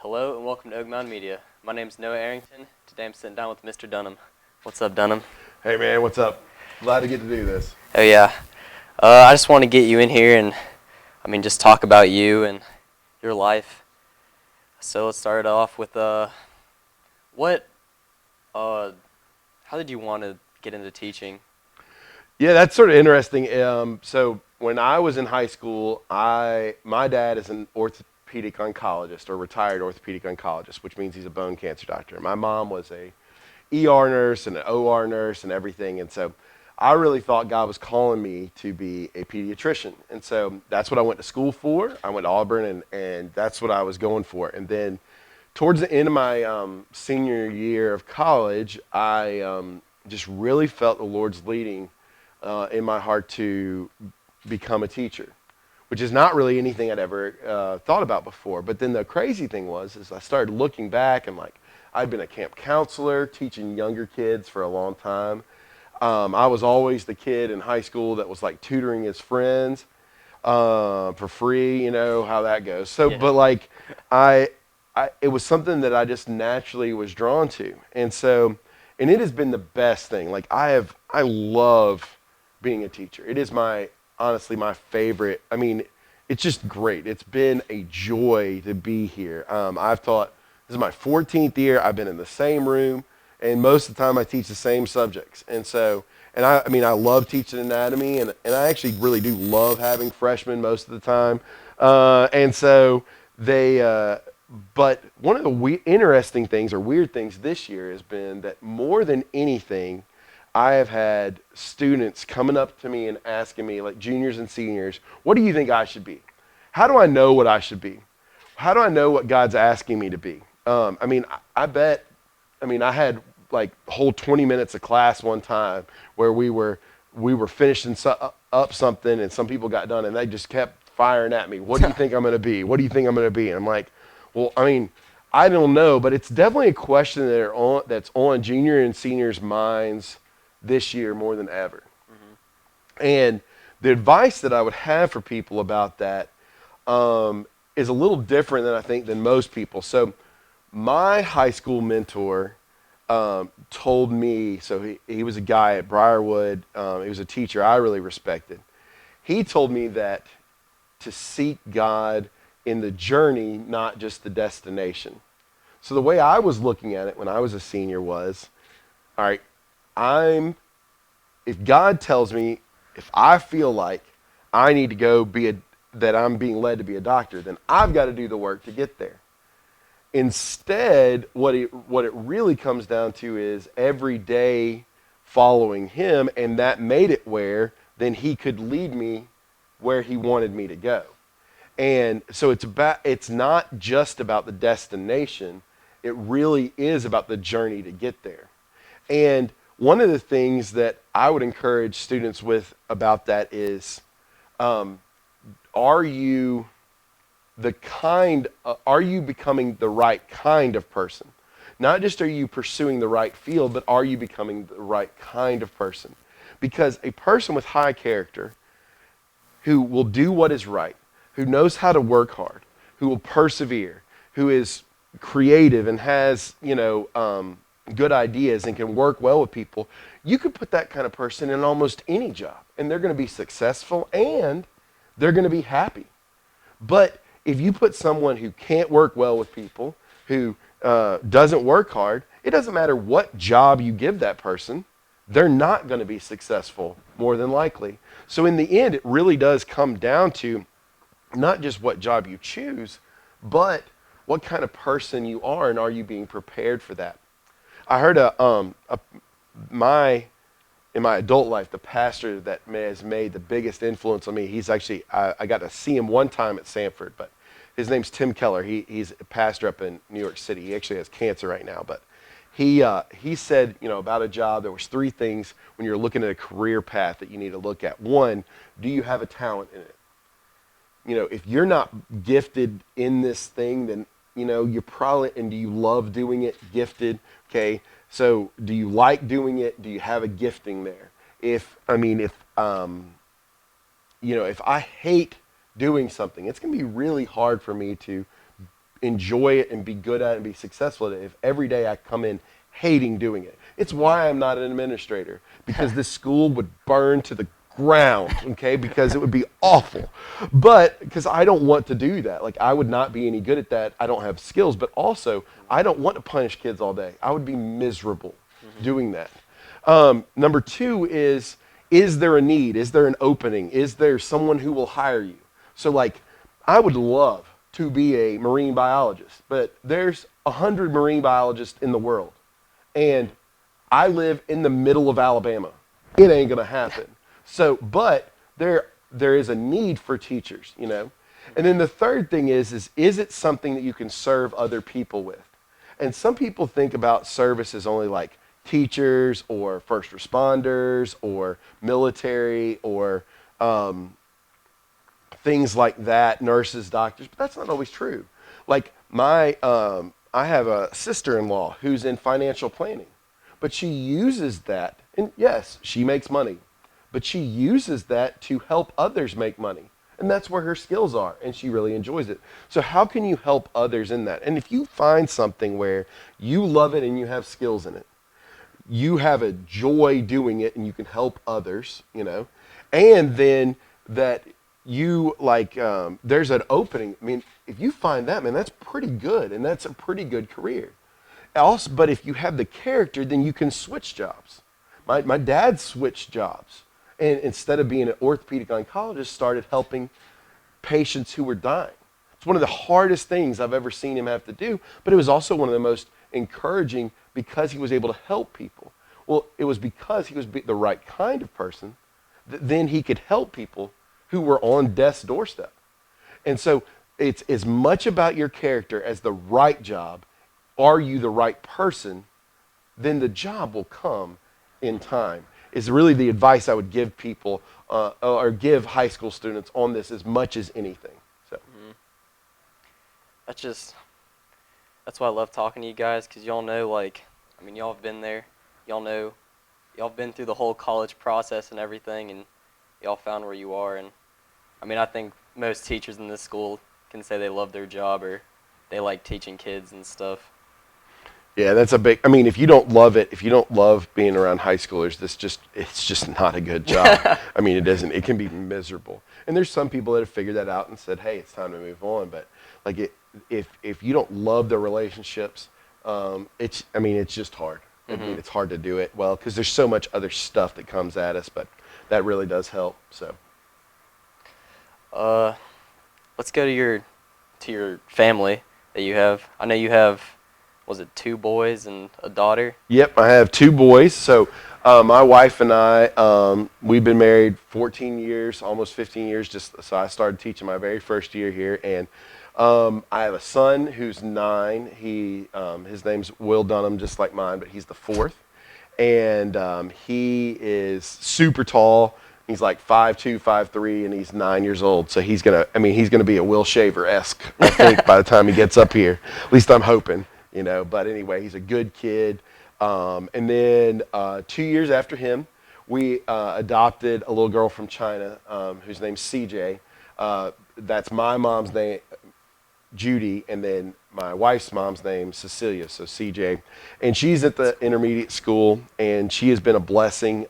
Hello and welcome to Oak Mountain Media. My name is Noah Arrington. Today I'm sitting down with Mr. Dunham. What's up, Dunham? Hey man, what's up? Glad to get to do this. Oh yeah. I just want to get you in here and, just talk about you and your life. So let's start it off with, how did you want to get into teaching? Yeah, that's sort of interesting. So when I was in high school, my dad is an orthopedic oncologist, or retired orthopedic oncologist, which means he's a bone cancer doctor. My mom was a ER nurse and an OR nurse and everything, and so I really thought God was calling me to be a pediatrician, and so that's what I went to school for. I went to Auburn, and that's what I was going for. And then towards the end of my senior year of college, I just really felt the Lord's leading in my heart to become a teacher, which is not really anything I'd ever thought about before. But then the crazy thing is I started looking back, and I'd been a camp counselor teaching younger kids for a long time. I was always the kid in high school that was tutoring his friends for free, you know how that goes. So, Yeah. But it was something that I just naturally was drawn to. And it has been the best thing. I love being a teacher. It is honestly my favorite. It's just great. It's been a joy to be here. I've taught, this is my 14th year. I've been in the same room, and most of the time I teach the same subjects. I love teaching anatomy, and I actually really do love having freshmen most of the time. But one of the interesting things or weird things this year has been that more than anything, I have had students coming up to me and asking me, like juniors and seniors, what do you think I should be? How do I know what I should be? How do I know what God's asking me to be? I had a whole 20 minutes of class one time where we were finishing up something, and some people got done and they just kept firing at me. What do you think I'm going to be? What do you think I'm going to be? And I'm like, well, I don't know, but it's definitely a question that's on junior and seniors' minds this year more than ever. Mm-hmm. And the advice that I would have for people about that is a little different than most people. So my high school mentor told me, so he was a guy at Briarwood, he was a teacher I really respected. He told me that to seek God in the journey, not just the destination. So the way I was looking at it when I was a senior was, all right, if God tells me, if I feel like I need to go that I'm being led to be a doctor, then I've got to do the work to get there. Instead, what it really comes down to is every day following him, and that made it where then he could lead me where he wanted me to go. And so it's not just about the destination, it really is about the journey to get there. And one of the things that I would encourage students with about that is, are you becoming the right kind of person? Not just are you pursuing the right field, but are you becoming the right kind of person? Because a person with high character who will do what is right, who knows how to work hard, who will persevere, who is creative and has, good ideas and can work well with people, you could put that kind of person in almost any job, and they're going to be successful and they're going to be happy. But if you put someone who can't work well with people, who doesn't work hard, it doesn't matter what job you give that person, they're not going to be successful, more than likely. So in the end, it really does come down to not just what job you choose, but what kind of person you are, and are you being prepared for that? I heard in my adult life, the pastor that has made the biggest influence on me, he's actually, I got to see him one time at Sanford, but his name's Tim Keller. He's a pastor up in New York City. He actually has cancer right now, but he said, about a job, there was 3 things when you're looking at a career path that you need to look at. 1, do you have a talent in it? If you're not gifted in this thing, then, you're probably, and do you love doing it? Gifted, okay? So do you like doing it? Do you have a gifting there? If I hate doing something, it's going to be really hard for me to enjoy it and be good at it and be successful at it if every day I come in hating doing it? It's why I'm not an administrator, because this school would burn to the ground, okay, because it would be awful. But because I don't want to do that. Like, I would not be any good at that. I don't have skills, but also I don't want to punish kids all day. I would be miserable doing that. Number two is there a need? Is there an opening? Is there someone who will hire you? So, like, I would love to be a marine biologist, but there's 100 marine biologists in the world, and I live in the middle of Alabama. It ain't gonna happen. So, but there is a need for teachers, you know. And then the third thing is it something that you can serve other people with? And some people think about service as only like teachers or first responders or military or things like that, nurses, doctors, but that's not always true. Like I have a sister-in-law who's in financial planning, but she uses that, and yes, she makes money, but she uses that to help others make money. And that's where her skills are, and she really enjoys it. So how can you help others in that? And if you find something where you love it and you have skills in it, you have a joy doing it and you can help others, you know, and then that you like, there's an opening. I mean, if you find that, man, that's pretty good, and that's a pretty good career. Also, but if you have the character, then you can switch jobs. My dad switched jobs, and instead of being an orthopedic oncologist, started helping patients who were dying. It's one of the hardest things I've ever seen him have to do, but it was also one of the most encouraging because he was able to help people. Well, it was because he was the right kind of person that then he could help people who were on death's doorstep. And so it's as much about your character as the right job. Are you the right person? Then the job will come in time, is really the advice I would give people or give high school students on this as much as anything. So that's why I love talking to you guys, because y'all know, like, I mean, y'all have been there. Y'all know, y'all have been through the whole college process and everything, and y'all found where you are. And I mean, I think most teachers in this school can say they love their job or they like teaching kids and stuff. yeah, that's a big, I mean, if you don't love it, if you don't love being around high schoolers, it's just not a good job. I mean, it can be miserable. And there's some people that have figured that out and said, hey, it's time to move on. But like, if you don't love the relationships, it's just hard. I mean, it's hard to do it well because there's so much other stuff that comes at us, but that really does help. So, let's go to your family that you have. I know you have, was it 2 boys and a daughter? Yep, I have 2 boys. So my wife and I, we've been married 14 years, almost 15 years. So I started teaching my very first year here, and I have a son who's 9. His name's Will Dunham, just like mine, but he's the 4th, and he is super tall. He's like 5'2", 5'3", and he's 9 years old. So he's gonna be a Will Shaver-esque, I think, by the time he gets up here. At least I'm hoping, you know. But anyway, he's a good kid. And then 2 years after him, we adopted a little girl from China whose name's CJ. That's my mom's name, Judy, and then my wife's mom's name, Cecilia, so CJ. And she's at the intermediate school, and she has been a blessing.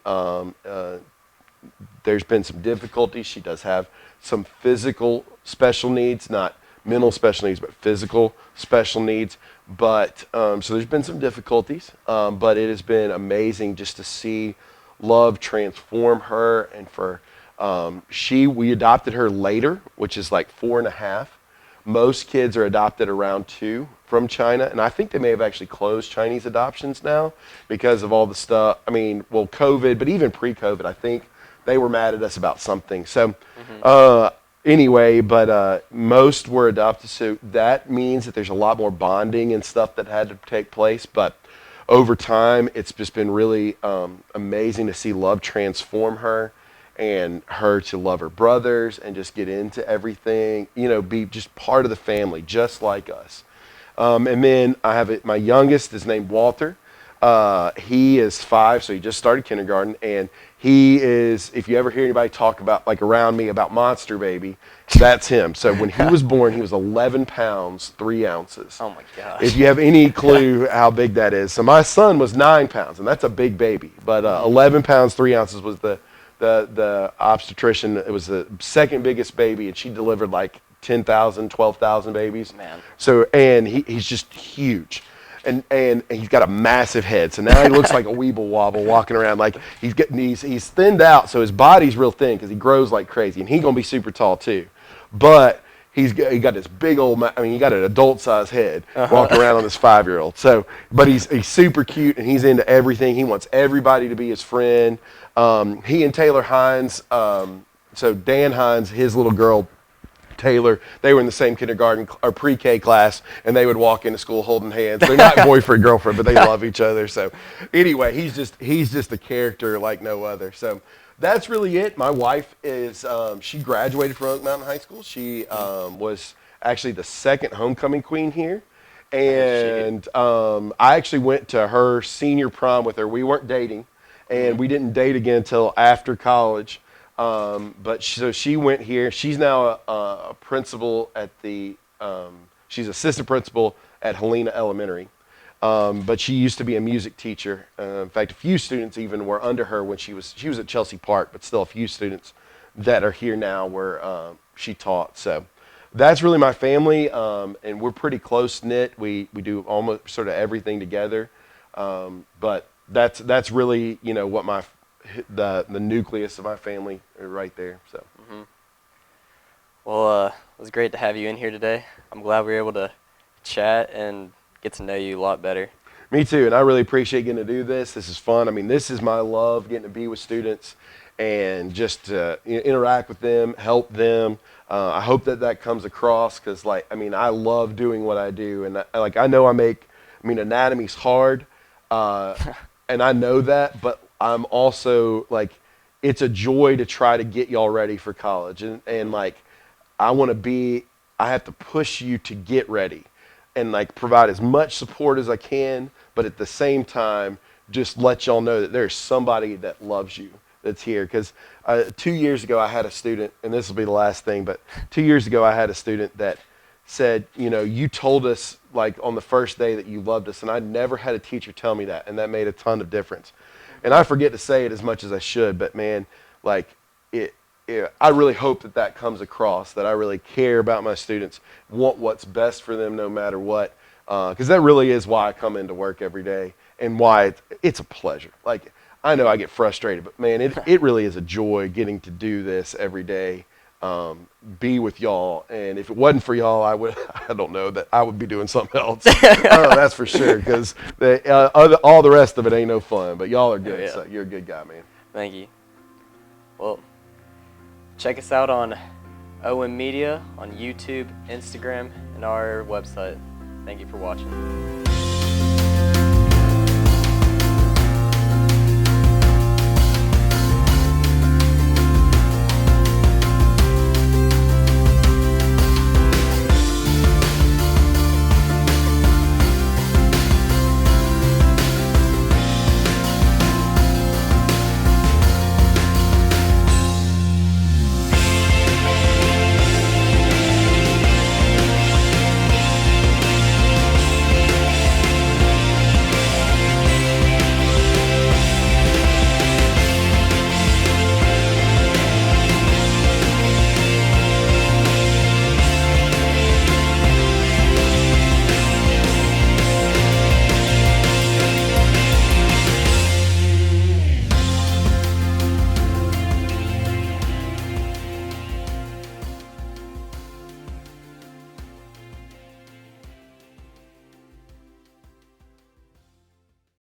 There's been some difficulties. She does have some physical special needs, not mental special needs, but physical special needs. But so there's been some difficulties, but it has been amazing just to see love transform her. And for we adopted her later, which is like 4.5. Most kids are adopted around 2 from China, and I think they may have actually closed Chinese adoptions now because of all the stuff. I mean, well, COVID, but even pre-COVID, I think they were mad at us about something. So anyway, but most were adopted, so that means that there's a lot more bonding and stuff that had to take place. But over time, it's just been really amazing to see love transform her, and her to love her brothers and just get into everything, you know, be just part of the family, just like us. And then I have my youngest is named Walter. He is 5, so he just started kindergarten, and He is, if you ever hear anybody talk about, like around me, about Monster Baby, that's him. So when he was born, he was 11 pounds, 3 ounces. Oh my gosh. If you have any clue how big that is. So my son was 9 pounds, and that's a big baby. But 11 pounds, 3 ounces was the obstetrician. It was the second biggest baby, and she delivered like 10,000, 12,000 babies. Man. So, and he's just huge. And he's got a massive head. So now he looks like a weeble wobble walking around. Like he's thinned out, so his body's real thin because he grows like crazy. And he's going to be super tall too. But he got this big old, he got an adult size head walking around on this 5-year-old. So, but he's super cute and he's into everything. He wants everybody to be his friend. He and Taylor Hines, so Dan Hines, his little girl, Taylor, they were in the same kindergarten or pre-K class, and they would walk into school holding hands. They're not boyfriend girlfriend, but they love each other. So, anyway, he's just a character like no other. So, that's really it. My wife is she graduated from Oak Mountain High School. She was actually the second homecoming queen here, and I actually went to her senior prom with her. We weren't dating, and we didn't date again until after college. But so she went here. She's now a principal at she's assistant principal at Helena Elementary. But she used to be a music teacher. In fact, a few students even were under her when she was at Chelsea Park, but still a few students that are here now where she taught. So that's really my family, and we're pretty close knit. We do almost sort of everything together. But that's really, what the nucleus of my family right there. So. Well, it was great to have you in here today. I'm glad we were able to chat and get to know you a lot better. Me too, and I really appreciate getting to do this. This is fun. I mean, this is my love, getting to be with students and just interact with them, help them. I hope that comes across because, I love doing what I do. And, I know anatomy's hard, and I know that, but I'm also, it's a joy to try to get y'all ready for college. And I have to push you to get ready and, provide as much support as I can, but at the same time, just let y'all know that there's somebody that loves you that's here. Because 2 years ago, I had a student, and this will be the last thing, but 2 years ago, I had a student that said, you told us, on the first day that you loved us, and I never had a teacher tell me that, and that made a ton of difference. And I forget to say it as much as I should, but man, I really hope that comes across, that I really care about my students, want what's best for them no matter what, because that really is why I come into work every day and why it's a pleasure. I know I get frustrated, but man, it really is a joy getting to do this every day, be with y'all. And if it wasn't for y'all, I don't know, that I would be doing something else. That's for sure, because all the rest of it ain't no fun, but y'all are good. Yeah. So you're a good guy, man. Thank you. Well, check us out on OM Media on YouTube, Instagram, and our website. Thank you for watching.